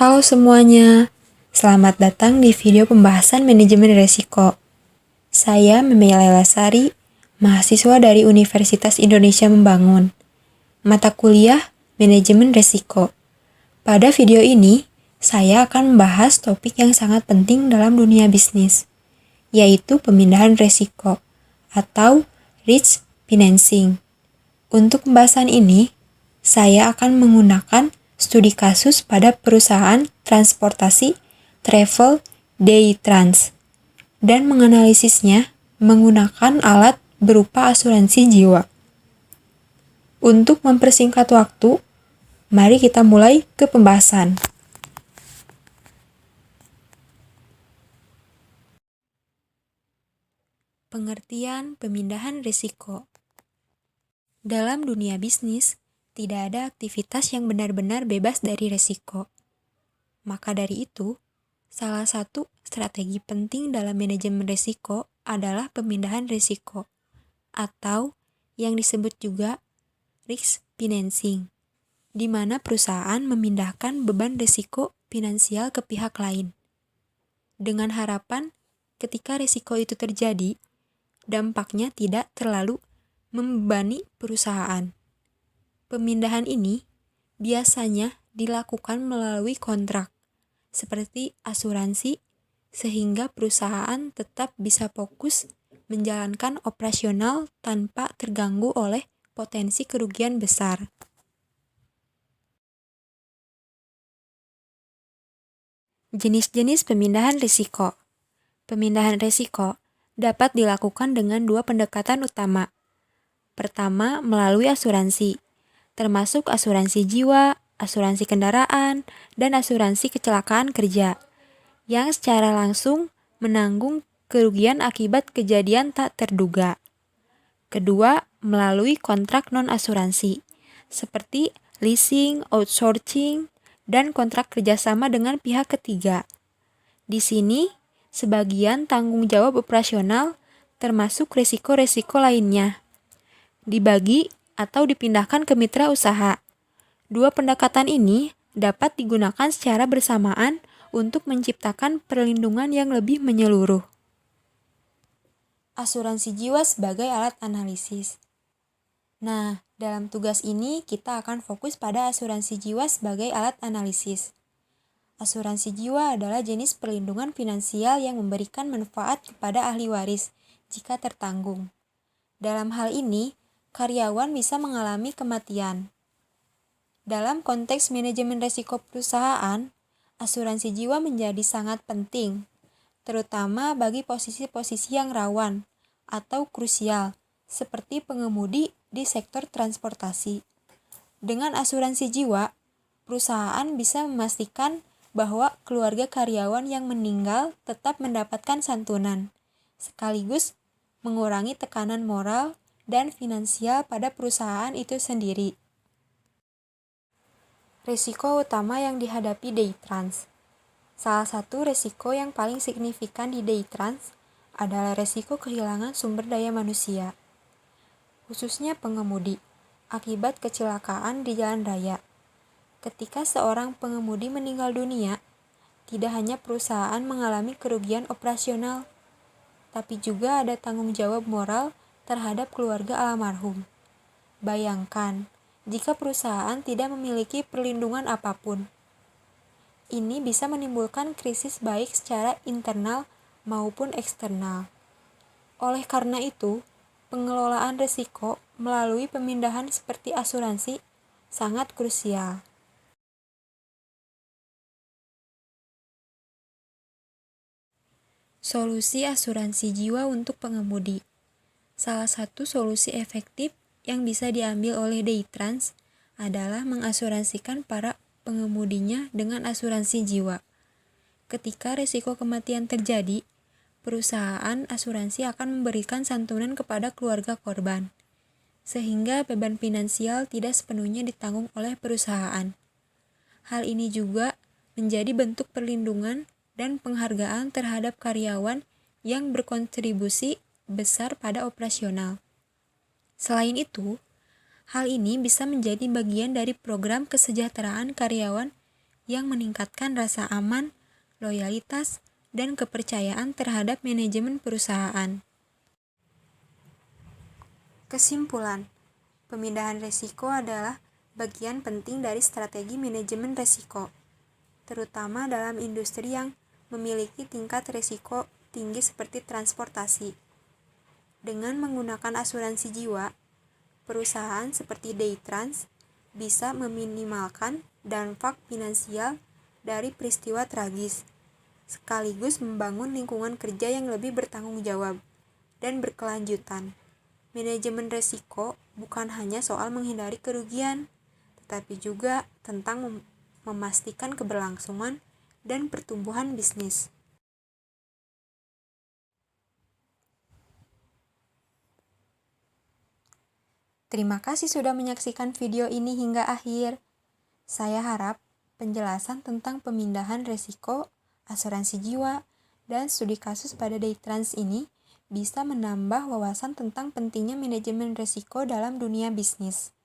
Halo semuanya, selamat datang di video pembahasan manajemen risiko. Saya Meme Laila Sari, mahasiswa dari Universitas Indonesia Membangun. Mata kuliah Manajemen Risiko. Pada video ini, saya akan membahas topik yang sangat penting dalam dunia bisnis, yaitu pemindahan risiko atau risk financing. Untuk pembahasan ini, saya akan menggunakan studi kasus pada perusahaan transportasi travel Day-Trans dan menganalisisnya menggunakan alat berupa asuransi jiwa. Untuk mempersingkat waktu, mari kita mulai ke pembahasan. Pengertian pemindahan risiko. Dalam dunia bisnis, tidak ada aktivitas yang benar-benar bebas dari risiko. Maka dari itu, salah satu strategi penting dalam manajemen risiko adalah pemindahan risiko, atau yang disebut juga risk financing, di mana perusahaan memindahkan beban risiko finansial ke pihak lain. Dengan harapan, ketika risiko itu terjadi, dampaknya tidak terlalu membebani perusahaan. Pemindahan ini biasanya dilakukan melalui kontrak, seperti asuransi, sehingga perusahaan tetap bisa fokus menjalankan operasional tanpa terganggu oleh potensi kerugian besar. Jenis-jenis pemindahan risiko. Pemindahan risiko dapat dilakukan dengan dua pendekatan utama. Pertama, melalui asuransi, termasuk asuransi jiwa, asuransi kendaraan, dan asuransi kecelakaan kerja, yang secara langsung menanggung kerugian akibat kejadian tak terduga. Kedua, melalui kontrak non-asuransi, seperti leasing, outsourcing, dan kontrak kerjasama dengan pihak ketiga. Di sini, sebagian tanggung jawab operasional termasuk risiko-risiko lainnya dibagi atau dipindahkan ke mitra usaha. Dua pendekatan ini dapat digunakan secara bersamaan untuk menciptakan perlindungan yang lebih menyeluruh. Asuransi jiwa sebagai alat analisis. Nah, dalam tugas ini kita akan fokus pada asuransi jiwa sebagai alat analisis. Asuransi jiwa adalah jenis perlindungan finansial yang memberikan manfaat kepada ahli waris jika tertanggung. Dalam hal ini, karyawan bisa mengalami kematian. Dalam konteks manajemen risiko perusahaan, asuransi jiwa menjadi sangat penting, terutama bagi posisi-posisi yang rawan atau krusial, seperti pengemudi di sektor transportasi. Dengan asuransi jiwa, perusahaan bisa memastikan bahwa keluarga karyawan yang meninggal tetap mendapatkan santunan, sekaligus mengurangi tekanan moral dan finansial pada perusahaan itu sendiri. Risiko utama yang dihadapi Day-Trans. Salah satu risiko yang paling signifikan di Day-Trans adalah risiko kehilangan sumber daya manusia, khususnya pengemudi, akibat kecelakaan di jalan raya. Ketika seorang pengemudi meninggal dunia, tidak hanya perusahaan mengalami kerugian operasional, tapi juga ada tanggung jawab moral terhadap keluarga almarhum. Bayangkan, jika perusahaan tidak memiliki perlindungan apapun. Ini bisa menimbulkan krisis baik secara internal maupun eksternal. Oleh karena itu, pengelolaan risiko melalui pemindahan seperti asuransi sangat krusial. Solusi asuransi jiwa untuk pengemudi. Salah satu solusi efektif yang bisa diambil oleh Day-Trans adalah mengasuransikan para pengemudinya dengan asuransi jiwa. Ketika risiko kematian terjadi, perusahaan asuransi akan memberikan santunan kepada keluarga korban, sehingga beban finansial tidak sepenuhnya ditanggung oleh perusahaan. Hal ini juga menjadi bentuk perlindungan dan penghargaan terhadap karyawan yang berkontribusi besar pada operasional. Selain itu, hal ini bisa menjadi bagian dari program kesejahteraan karyawan yang meningkatkan rasa aman, loyalitas, dan kepercayaan terhadap manajemen perusahaan. Kesimpulan, pemindahan risiko adalah bagian penting dari strategi manajemen risiko, terutama dalam industri yang memiliki tingkat risiko tinggi seperti transportasi. Dengan menggunakan asuransi jiwa, perusahaan seperti Daytrans bisa meminimalkan dampak finansial dari peristiwa tragis, sekaligus membangun lingkungan kerja yang lebih bertanggung jawab dan berkelanjutan. Manajemen risiko bukan hanya soal menghindari kerugian, tetapi juga tentang memastikan keberlangsungan dan pertumbuhan bisnis. Terima kasih sudah menyaksikan video ini hingga akhir. Saya harap penjelasan tentang pemindahan risiko, asuransi jiwa, dan studi kasus pada Daytrans ini bisa menambah wawasan tentang pentingnya manajemen risiko dalam dunia bisnis.